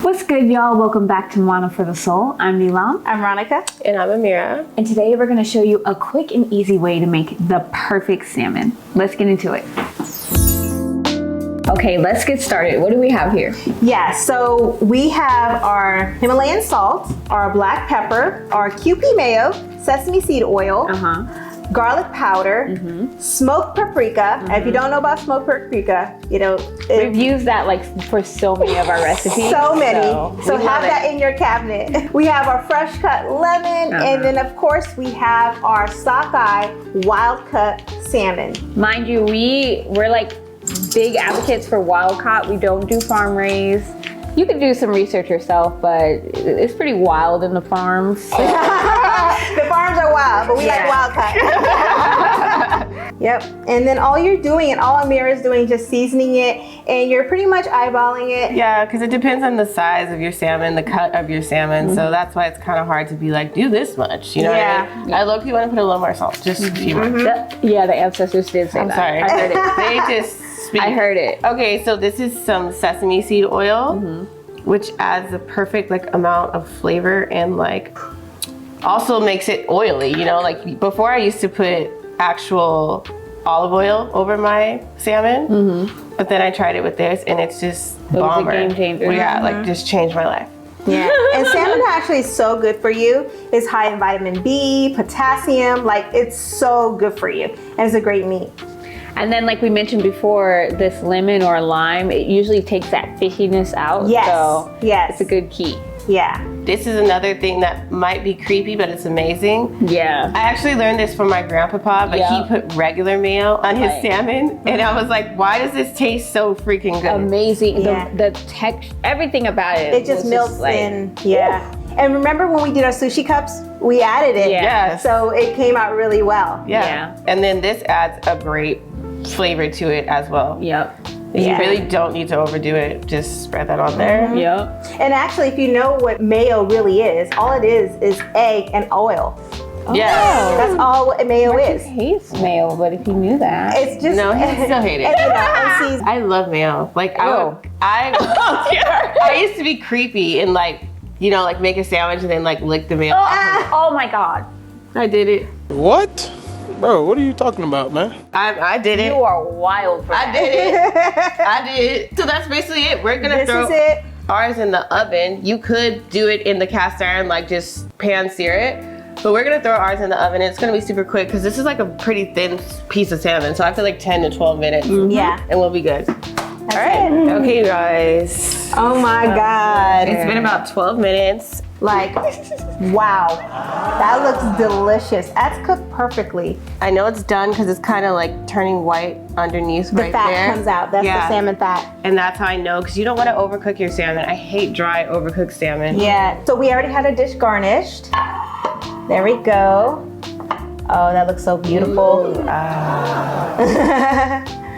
What's good, y'all? Welcome back to Mana for the Soul. I'm Nilam. I'm Ronica. And I'm Amira. And today we're going to show you a quick and easy way to make the perfect salmon. Let's get into it. Okay, let's get started. What do we have here? Yeah, so we have our Himalayan salt, our black pepper, our QP mayo, sesame seed oil, garlic powder, smoked paprika. If you don't know about smoked paprika, you know, We've used that like for so many of our recipes. So many. So we have that in your cabinet. We have our fresh cut lemon, and then of course we have our sockeye wild cut salmon. Mind you, we're like big advocates for wild caught. We don't do farm raised. You could do some research yourself, but it's pretty wild in the farms. The farms are wild, but we like wild cut. Yep. And then all you're doing and all Amira is doing is just seasoning it, and you're pretty much eyeballing it. Yeah, because it depends on the size of your salmon, the cut of your salmon. So that's why it's kind of hard to be like, do this much. You know what I mean? I low-key want to put a little more salt, just a few more. Yeah, the ancestors did say that. I'm sorry. I heard it. They just speak. I heard it. Okay, so this is some sesame seed oil, which adds the perfect like amount of flavor and like also makes it oily. You know, like before I used to put actual olive oil over my salmon, but then I tried it with this and it's just bomber. It was a game changer. Yeah, like just changed my life. Yeah, and salmon actually is so good for you. It's high in vitamin B, potassium, like it's so good for you. And it's a great meat. And then like we mentioned before, this lemon or lime, it usually takes that fishiness out. Yes, So yes. it's a good key. Yeah. This is another thing that might be creepy, but it's amazing. Yeah. I actually learned this from my grandpapa, but he put regular mayo on his salmon, and I was like, why does this taste so freaking good? Amazing. Yeah. The texture, everything about it. It just was melts like, in. Yeah. And remember when we did our sushi cups? We added it. Yeah. Yes. So it came out really well. Yeah. And then this adds a great flavor to it as well. Yep. You really don't need to overdo it. Just spread that on there. Yep. And actually, if you know what mayo really is, all it is egg and oil. Yes. That's all what mayo is. Hates mayo, but if you knew that. It's just No, he still hate it. And, you know, and I love mayo. Like I used to be creepy and like, you know, like make a sandwich and then like lick the mayo. Oh my God. I did it. What? Bro, what are you talking about, man? I did it. You are wild for that. I did it. I did. So that's basically it. We're gonna throw ours in the oven. You could do it in the cast iron, like just pan sear it. But we're gonna throw ours in the oven. And it's gonna be super quick because this is like a pretty thin piece of salmon. So I feel like 10 to 12 minutes. Yeah. And we'll be good. All right. Okay, guys. Oh my God. It's been about 12 minutes. Like, wow. That looks delicious. That's cooked perfectly. I know it's done because it's kind of like turning white underneath The fat comes out. That's the salmon fat. And that's how I know, because you don't want to overcook your salmon. I hate dry, overcooked salmon. Yeah. So we already had a dish garnished. There we go. Oh, that looks so beautiful.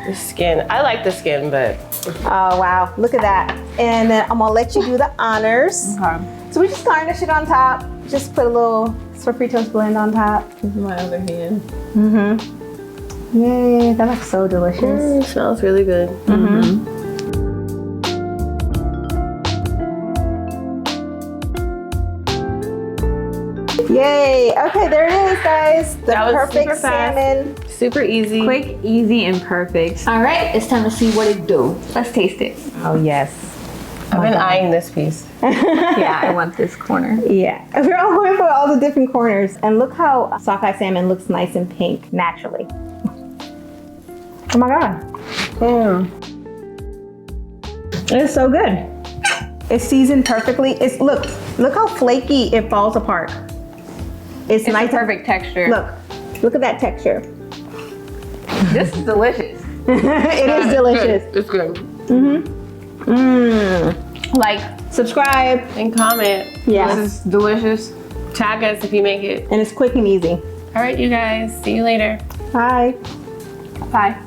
The skin. I like the skin, but. Oh, wow. Look at that. And then I'm going to let you do the honors. Okay. So we just garnish it on top. Just put a little Sofritos blend on top. This is my other hand. Yay, that looks so delicious. It smells really good. Yay. Okay, there it is, guys. The That was perfect super fast. salmon. Super easy. Quick, easy, and perfect. All right, it's time to see what it do. Let's taste it. Oh, yes. I've been eyeing this piece. Yeah, I want this corner. Yeah. We're all going for all the different corners. And look how sockeye salmon looks nice and pink naturally. Oh my God. It's so good. It's seasoned perfectly. Look how flaky it falls apart. It's nice. A perfect texture. Look at that texture. This is delicious. It is delicious. It's good. Like, Subscribe. And comment. Yeah. this is delicious. Tag us if you make it. And it's quick and easy. All right, you guys. See you later. Bye. Bye.